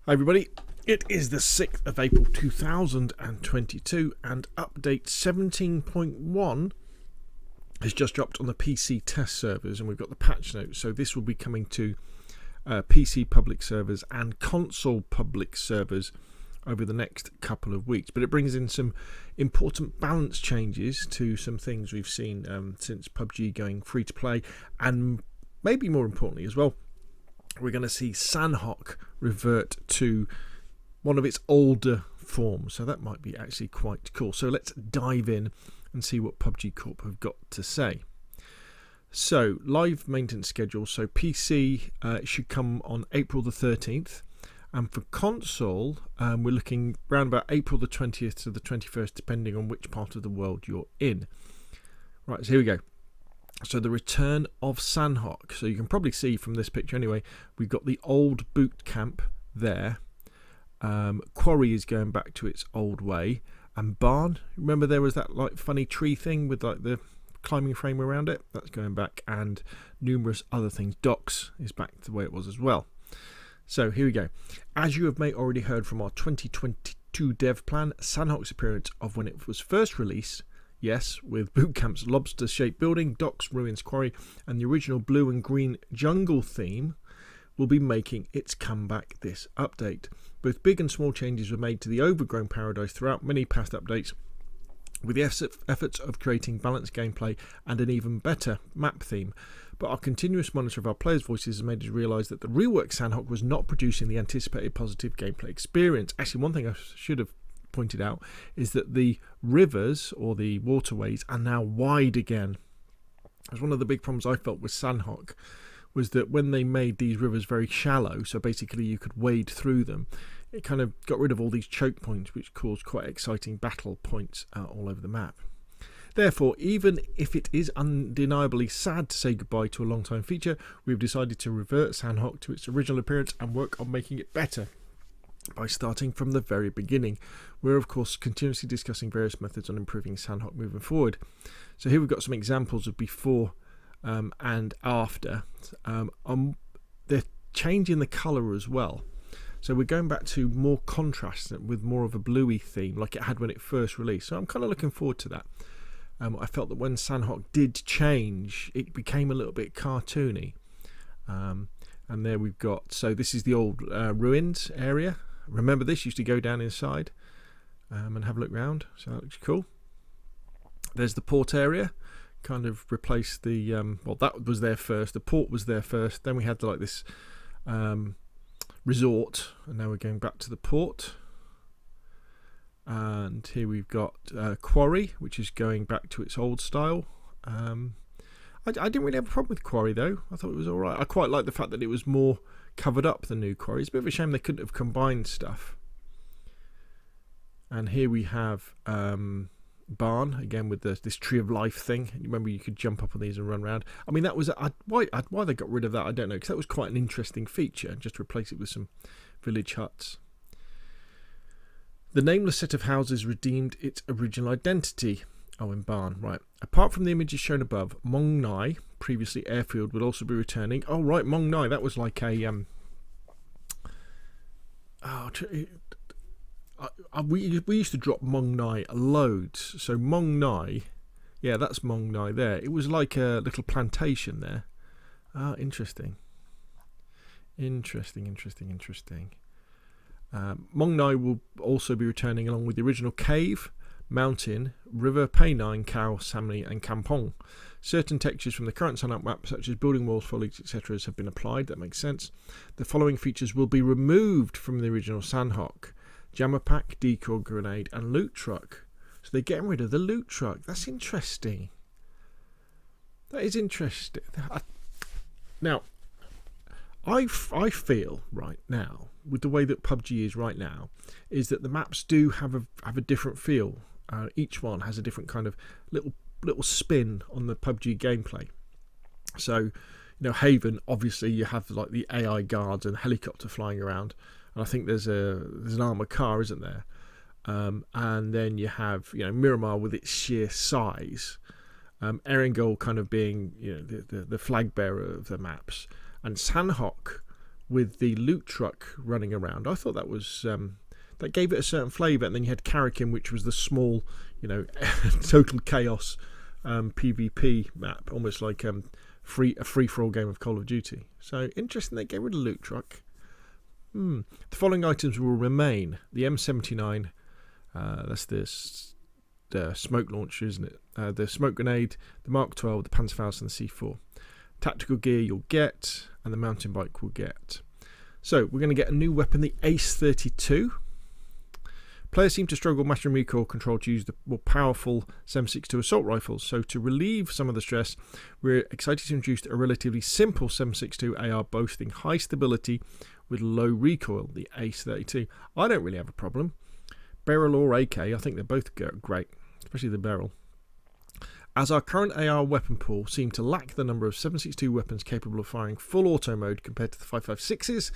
Hi everybody, it is the 6th of April 2022 and update 17.1 has just dropped on the PC test servers and we've got the patch notes, so this will be coming to PC public servers and console public servers over the next couple of weeks, but it brings in some important balance changes to some things we've seen since PUBG going free to play, and maybe more importantly as well, we're going to see Sanhok revert to one of its older forms, so that might be actually quite cool. So let's dive in and see what PUBG Corp have got to say. So live maintenance schedule, so PC should come on April the 13th, and for console we're looking around about April the 20th to the 21st, depending on which part of the world you're in. Right, so here we go. So the return of Sanhok. So you can probably see from this picture anyway, we've got the old boot camp there. Quarry is going back to its old way. And Barn, remember there was that like funny tree thing with like the climbing frame around it? That's going back, and numerous other things. Docks is back to the way it was as well. So here we go. As you have may already heard from our 2022 dev plan, Sanhok's appearance of when it was first released, yes, with Bootcamp's lobster-shaped building, docks, ruins, quarry, and the original blue and green jungle theme, will be making its comeback this update. Both big and small changes were made to the overgrown paradise throughout many past updates, with the efforts of creating balanced gameplay and an even better map theme. But our continuous monitor of our players' voices has made us realise that the reworked Sanhok was not producing the anticipated positive gameplay experience. Actually, one thing I should have pointed out is that the rivers or the waterways are now wide again. That's one of the big problems I felt with Sanhok, was that when they made these rivers very shallow, so basically you could wade through them, it kind of got rid of all these choke points which caused quite exciting battle points all over the map. Therefore, even if it is undeniably sad to say goodbye to a long time feature, we've decided to revert Sanhok to its original appearance and work on making it better by starting from the very beginning. We're of course continuously discussing various methods on improving Sanhok moving forward. So here we've got some examples of before and after. They're changing the colour as well. So we're going back to more contrast with more of a bluey theme like it had when it first released. So I'm kind of looking forward to that. I felt that when Sanhok did change, it became a little bit cartoony. And there we've got, so this is the old ruins area. Remember this, used to go down inside and have a look around, so that looks cool. There's the port area, kind of replaced the, well, that was there first, the port was there first, then we had like this resort, and now we're going back to the port. And here we've got Quarry, which is going back to its old style. I didn't really have a problem with Quarry though. I thought it was alright. I quite like the fact that it was more covered up than new Quarry. It's a bit of a shame they couldn't have combined stuff. And here we have Barn, again with this Tree of Life thing. Remember you could jump up on these and run around. I mean, that was why they got rid of that I don't know, because that was quite an interesting feature, and just replace it with some village huts. The nameless set of houses redeemed its original identity. Oh, in Barn, right. Apart from the images shown above, Mong Nai, previously airfield, will also be returning. Oh, right, Mong Nai, that was like a... we used to drop Mong Nai loads. So Mong Nai, yeah, that's Mong Nai there. It was like a little plantation there. Ah, interesting. Interesting. Mong Nai will also be returning along with the original cave, mountain, river, Pei-Nine, Kao, Samli and Kampong. Certain textures from the current Sanhok map, such as building walls, foliage, etc. have been applied. That makes sense. The following features will be removed from the original Sanhok: jammer pack, decoy grenade and loot truck. So they're getting rid of the loot truck. That's interesting. That is interesting. Now, I feel right now, with the way that PUBG is right now, is that the maps do have a different feel. Each one has a different kind of little spin on the PUBG gameplay. So, you know, Haven, obviously you have like the AI guards and helicopter flying around, and I think there's an armoured car, isn't there? And then you have, you know, Miramar with its sheer size, Erangel kind of being, you know, the flag bearer of the maps, and Sanhok with the loot truck running around. I thought that was that gave it a certain flavour. And then you had Karakin, which was the small, total chaos PvP map, almost like a free-for-all game of Call of Duty. So interesting they get rid of loot truck. The following items will remain: the M79, that's the smoke launcher, isn't it? The smoke grenade, the Mark 12, the Panzerfaust, and the C4. Tactical gear you'll get, and the mountain bike will get. So we're going to get a new weapon, the Ace 32. Players seem to struggle mastering recoil control to use the more powerful 7.62 assault rifles. So to relieve some of the stress, we're excited to introduce a relatively simple 7.62 AR boasting high stability with low recoil, the Ace 32. I don't really have a problem. Barrel or AK, I think they're both great, especially the barrel. As our current AR weapon pool seemed to lack the number of 7.62 weapons capable of firing full auto mode compared to the 5.56s,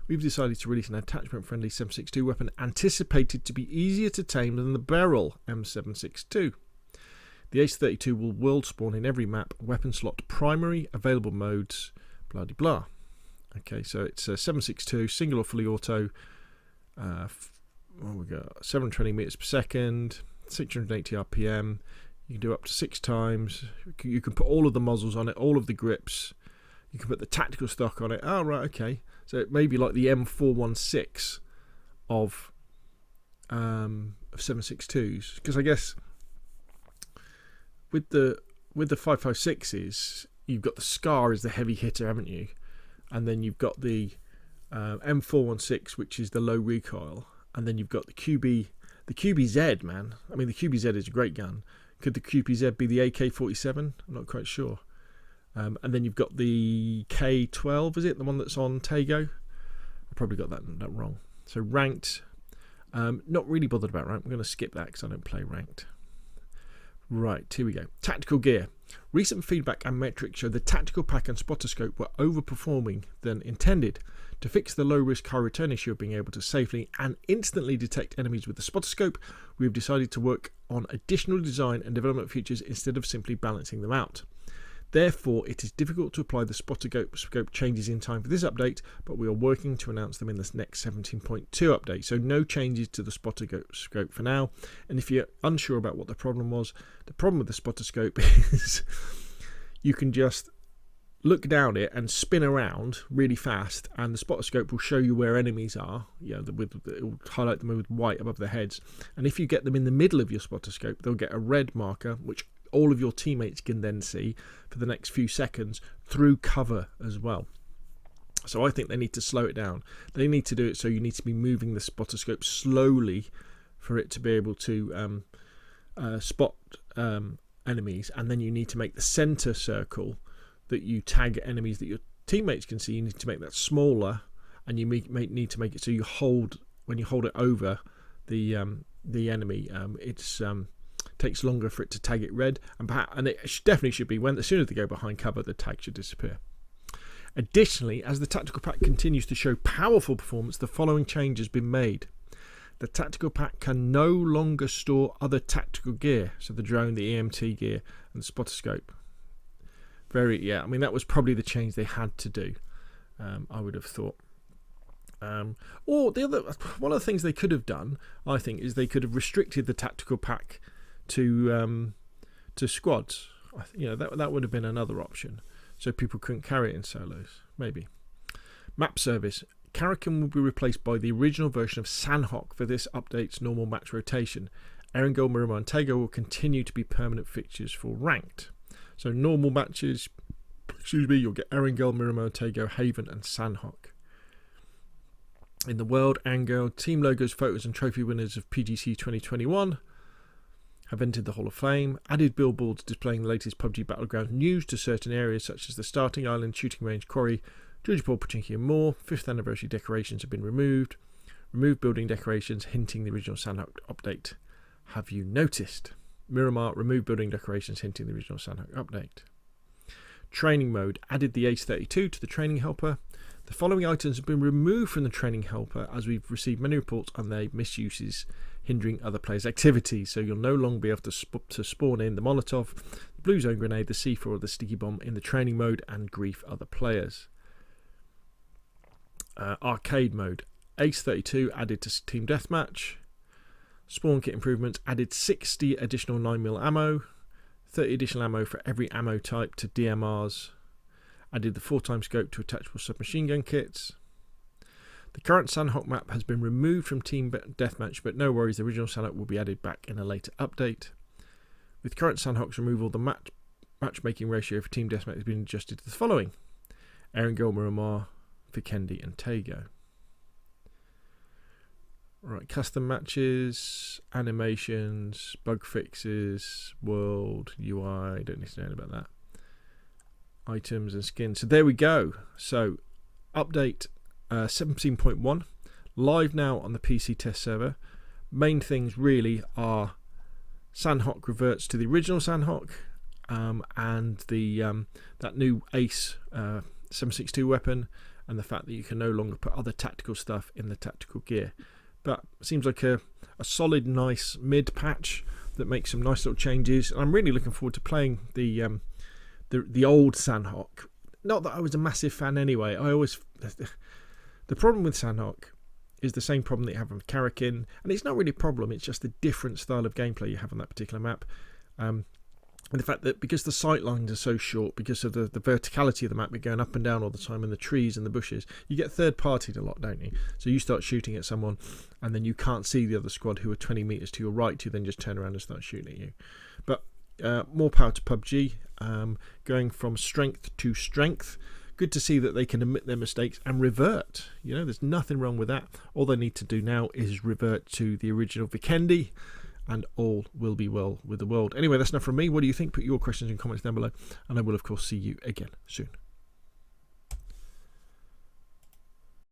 we've decided to release an attachment-friendly 7.62 weapon anticipated to be easier to tame than the barrel M762. The Ace 32 will world spawn in every map, weapon slot, primary, available modes, blah de blah. Okay, so it's a 7.62, single or fully auto, we got 720 meters per second, 680 RPM. You can do up to 6 times. You can put all of the muzzles on it, all of the grips. You can put the tactical stock on it. Oh, right, okay. So it may be like the M416 of 7.62s, because I guess with the 5.56s, you've got the Scar as the heavy hitter, haven't you? And then you've got the M416, which is the low recoil. And then you've got the QBZ, man. I mean, the QBZ is a great gun. Could the QBZ be the AK-47? I'm not quite sure. And then you've got the K12, is it? The one that's on Tego? I probably got that wrong. So ranked. Not really bothered about ranked. I'm going to skip that because I don't play ranked. Right, here we go. Tactical gear. Recent feedback and metrics show the tactical pack and spotter scope were overperforming than intended. To fix the low-risk high return issue of being able to safely and instantly detect enemies with the spotter scope, we have decided to work on additional design and development features instead of simply balancing them out. Therefore, it is difficult to apply the spotter scope changes in time for this update, but we are working to announce them in this next 17.2 update. So no changes to the spotter scope for now. And if you're unsure about what the problem was, the problem with the spotter scope is you can just look down it and spin around really fast, and the spotter scope will show you where enemies are. It will highlight them with white above their heads. And if you get them in the middle of your spotter scope, they'll get a red marker, which all of your teammates can then see for the next few seconds through cover as well. So I think they need to slow it down. They need to do it so you need to be moving the spotter scope slowly for it to be able to spot enemies, and then you need to make the center circle that you tag enemies that your teammates can see. You need to make that smaller, and you need to make it so you hold, when you hold it over the enemy, it's takes longer for it to tag it red, and it definitely should be when as soon as they go behind cover, the tag should disappear. Additionally, as the tactical pack continues to show powerful performance, the following change has been made. The tactical pack can no longer store other tactical gear, so the drone, the EMT gear, and the spotter scope. I mean, that was probably the change they had to do, I would have thought. Or one of the things they could have done, I think, is they could have restricted the tactical pack to squads. That would have been another option, so people couldn't carry it in solos. Maybe. Map service. Karakin will be replaced by the original version of Sanhok for this update's normal match rotation. Erangel, Miramar, and Tego will continue to be permanent fixtures for ranked. So normal matches, you'll get Erangel, Miramar, Tego, Haven, and Sanhok. In the world, Erangel, team logos, photos, and trophy winners of PGC 2021 have entered the Hall of Fame. Added billboards displaying the latest PUBG Battleground news to certain areas such as the starting island, shooting range, quarry, Georgipol, Pochinki, and more. 5th anniversary decorations have been removed. Removed building decorations hinting the original Sanhok update. Have you noticed? Miramar, removed building decorations hinting the original Sanhok update. Training mode. Added the Ace 32 to the training helper. The following items have been removed from the training helper as we've received many reports on their misuses hindering other players' activities. So you'll no longer be able to spawn in the Molotov, the Blue Zone Grenade, the C4 or the Sticky Bomb in the training mode and grief other players. arcade mode. Ace 32 added to Team Deathmatch. Spawn kit improvements added 60 additional 9mm ammo, 30 additional ammo for every ammo type to DMRs. Added the 4x scope to attachable submachine gun kits. The current Sanhok map has been removed from Team Deathmatch, but no worries, the original Sanhok will be added back in a later update. With current Sanhok's removal, the matchmaking ratio for Team Deathmatch has been adjusted to the following: Aaron Gilmer, Amar, Vikendi and Tago. Right, custom matches, animations, bug fixes, world, UI, don't need to know about that. Items and skins. So there we go. So update 17.1, live now on the PC test server. Main things really are Sanhok reverts to the original Sanhok, and the that new Ace 7.62 weapon, and the fact that you can no longer put other tactical stuff in the tactical gear. But seems like a solid, nice mid patch that makes some nice little changes. I'm really looking forward to playing the old Sanhok. Not that I was a massive fan anyway. The problem with Sanhok is the same problem that you have with Karakin, and it's not really a problem. It's just a different style of gameplay you have on that particular map. And the fact that because the sight lines are so short, because of the verticality of the map, you're going up and down all the time in the trees and the bushes, you get third-partied a lot, don't you? So you start shooting at someone, and then you can't see the other squad who are 20 metres to your right, who then just turn around and start shooting at you. But more power to PUBG, going from strength to strength. Good to see that they can admit their mistakes and revert. You know, there's nothing wrong with that. All they need to do now is revert to the original Vikendi, and all will be well with the world. Anyway, that's enough from me. What do you think? Put your questions and comments down below, and I will, of course, see you again soon.